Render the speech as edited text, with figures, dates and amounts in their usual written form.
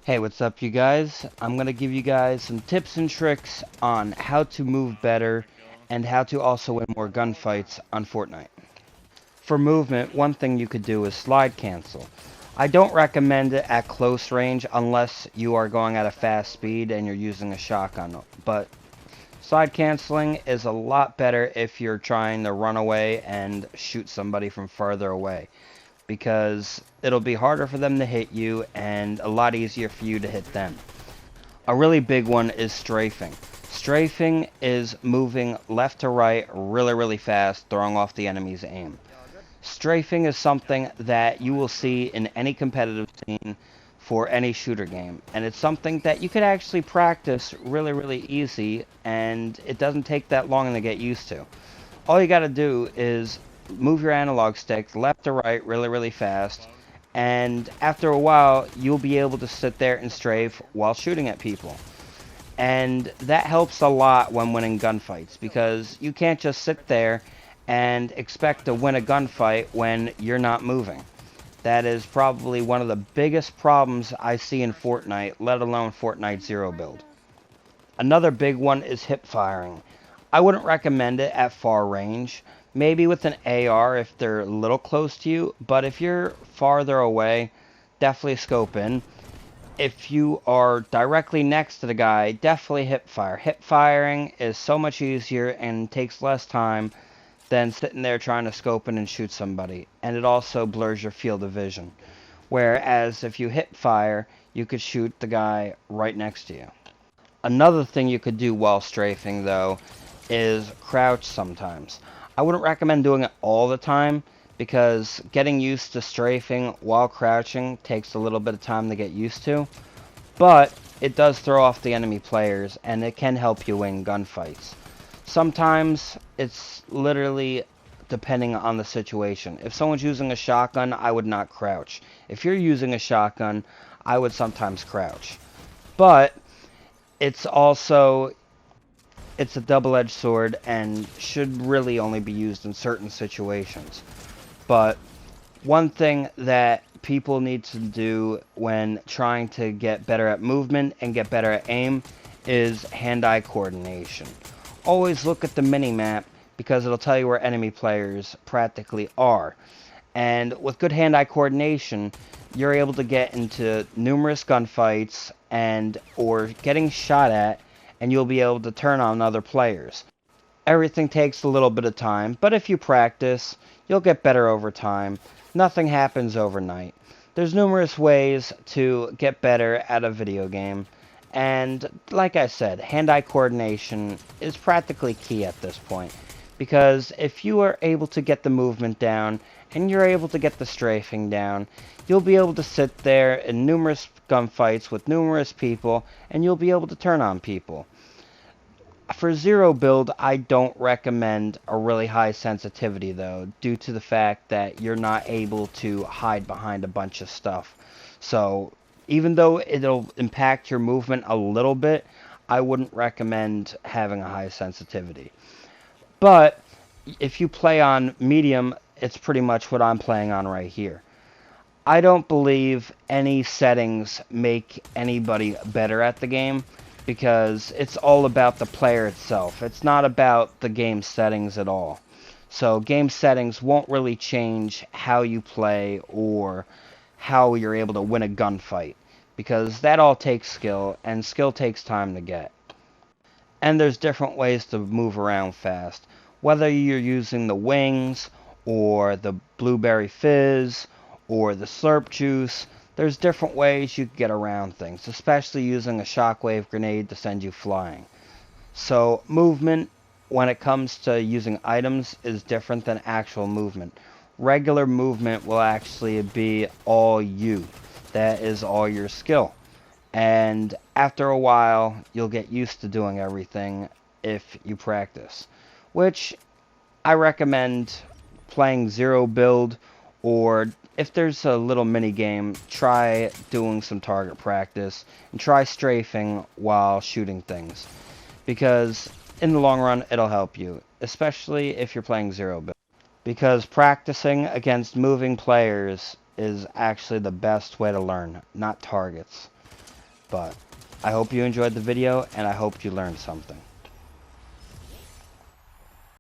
Hey, what's up you guys? I'm going to give you guys some tips and tricks on how to move better and how to also win more gunfights on Fortnite. For movement, one thing you could do is slide cancel. I don't recommend it at close range unless you are going at a fast speed and you're using a shotgun, but slide canceling is a lot better if you're trying to run away and shoot somebody from farther away, because it'll be harder for them to hit you and a lot easier for you to hit them. A really big one is strafing. Strafing is moving left to right really fast, throwing off the enemy's aim. Strafing is something that you will see in any competitive scene for any shooter game, and it's something that you could actually practice really easy, and it doesn't take that long to get used to. All you gotta do is move your analog stick left to right really fast, and after a while you'll be able to sit there and strafe while shooting at people. And that helps a lot when winning gunfights, because you can't just sit there and expect to win a gunfight when you're not moving. That is probably one of the biggest problems I see in Fortnite, let alone Fortnite Zero build. Another big one is hip firing. I wouldn't recommend it at far range. Maybe with an AR if they're a little close to you, but if you're farther away, definitely scope in. If you are directly next to the guy, definitely hip fire. Hip firing is so much easier and takes less time than sitting there trying to scope in and shoot somebody. And it also blurs your field of vision. Whereas if you hip fire, you could shoot the guy right next to you. Another thing you could do while strafing, though, is crouch sometimes. I wouldn't recommend doing it all the time, because getting used to strafing while crouching takes a little bit of time to get used to, but it does throw off the enemy players and it can help you win gunfights. Sometimes it's literally depending on the situation. If someone's using a shotgun, I would not crouch. If you're using a shotgun, I would sometimes crouch. But it's a double-edged sword and should really only be used in certain situations. But one thing that people need to do when trying to get better at movement and get better at aim is hand-eye coordination. Always look at the mini-map, because it'll tell you where enemy players practically are. And with good hand-eye coordination, you're able to get into numerous gunfights and or getting shot at, and you'll be able to turn on other players. Everything takes a little bit of time, but if you practice, you'll get better over time. Nothing happens overnight. There's numerous ways to get better at a video game, and like I said, hand-eye coordination is practically key at this point, because if you are able to get the movement down and you're able to get the strafing down, you'll be able to sit there in numerous gunfights with numerous people, and you'll be able to turn on people. For Zero build, I don't recommend a really high sensitivity though, due to the fact that you're not able to hide behind a bunch of stuff. So, even though it'll impact your movement a little bit, I wouldn't recommend having a high sensitivity. But, if you play on medium, it's pretty much what I'm playing on right here. I don't believe any settings make anybody better at the game, because it's all about the player itself. It's not about the game settings at all. So game settings won't really change how you play or how you're able to win a gunfight, because that all takes skill, and skill takes time to get. And there's different ways to move around fast, whether you're using the wings or the blueberry fizz or the slurp juice. There's different ways you can get around things, especially using a shockwave grenade to send you flying. So movement, when it comes to using items, is different than actual movement. Regular movement will actually be all you. That is all your skill. And after a while, you'll get used to doing everything if you practice. Which I recommend playing Zero build, or if there's a little mini game, try doing some target practice and try strafing while shooting things, because in the long run it'll help you, especially if you're playing Zero build, because practicing against moving players is actually the best way to learn, not targets. But I hope you enjoyed the video, and I hope you learned something.